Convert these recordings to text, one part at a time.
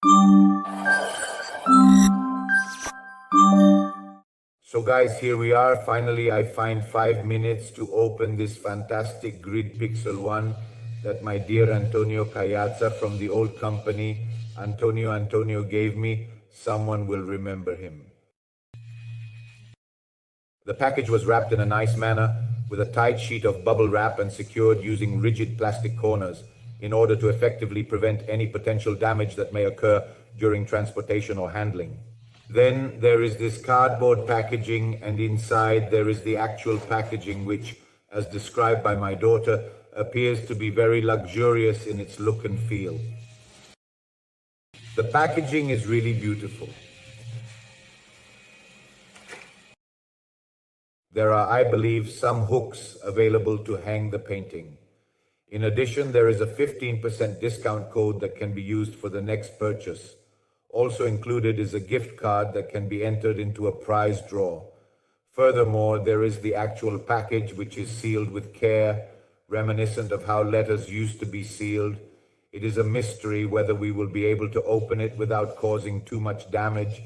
So guys, here we are. Finally, I find 5 minutes to open this fantastic grid pixel one that my dear Antonio Caiazza from the old company, Antonio gave me. Someone will remember him. The package was wrapped in a nice manner with a tight sheet of bubble wrap and secured using rigid plastic corners in order to effectively prevent any potential damage that may occur during transportation or handling. Then there is this cardboard packaging, and inside there is the actual packaging, which, as described by my daughter, appears to be very luxurious in its look and feel. The packaging is really beautiful. There are, I believe, some hooks available to hang the painting. In addition, there is a 15% discount code that can be used for the next purchase. Also included is a gift card that can be entered into a prize draw. Furthermore, there is the actual package, which is sealed with care, reminiscent of how letters used to be sealed. It is a mystery whether we will be able to open it without causing too much damage.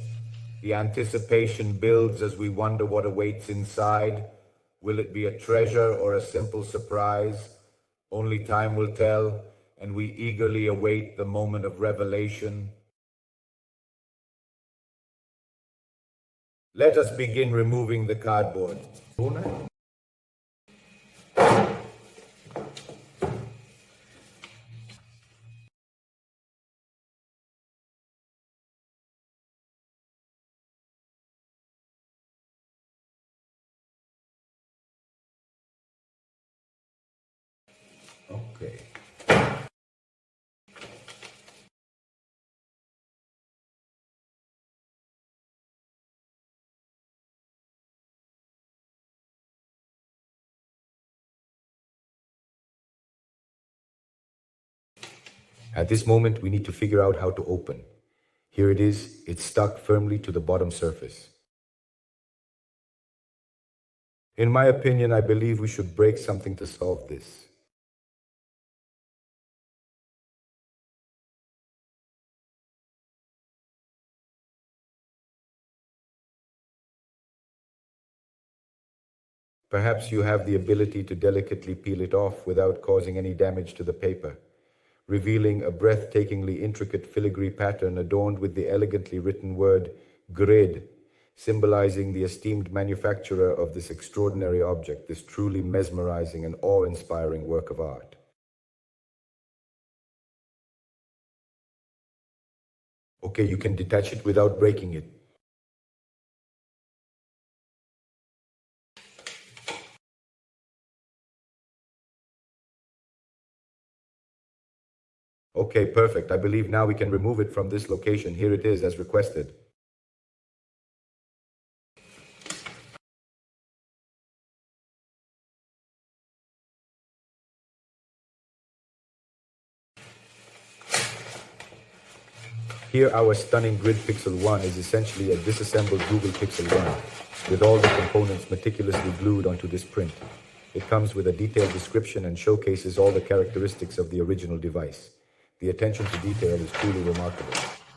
The anticipation builds as we wonder what awaits inside. Will it be a treasure or a simple surprise? Only time will tell, and we eagerly await the moment of revelation. Let us begin removing the cardboard. Okay. At this moment, we need to figure out how to open. Here it is. It's stuck firmly to the bottom surface. In my opinion, I believe we should break something to solve this. Perhaps you have the ability to delicately peel it off without causing any damage to the paper, revealing a breathtakingly intricate filigree pattern adorned with the elegantly written word grid, symbolizing the esteemed manufacturer of this extraordinary object, this truly mesmerizing and awe-inspiring work of art. Okay, you can detach it without breaking it. Okay, perfect. I believe now we can remove it from this location. Here it is, as requested. Here, our stunning Grid Pixel 1 is essentially a disassembled Google Pixel 1, with all the components meticulously glued onto this print. It comes with a detailed description and showcases all the characteristics of the original device. The attention to detail is truly remarkable,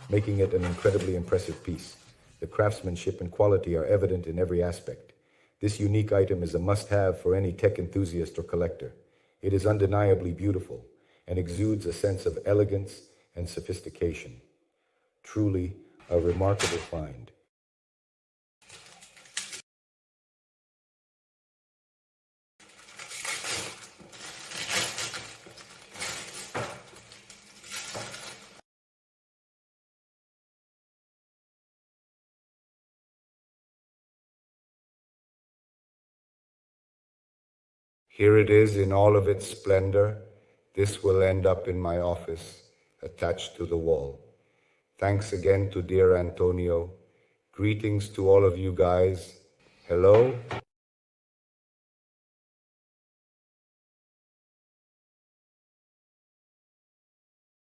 making it an incredibly impressive piece. The craftsmanship and quality are evident in every aspect. This unique item is a must-have for any tech enthusiast or collector. It is undeniably beautiful and exudes a sense of elegance and sophistication. Truly a remarkable find. Here it is in all of its splendor. This will end up in my office, attached to the wall. Thanks again to dear Antonio. Greetings to all of you guys. Hello.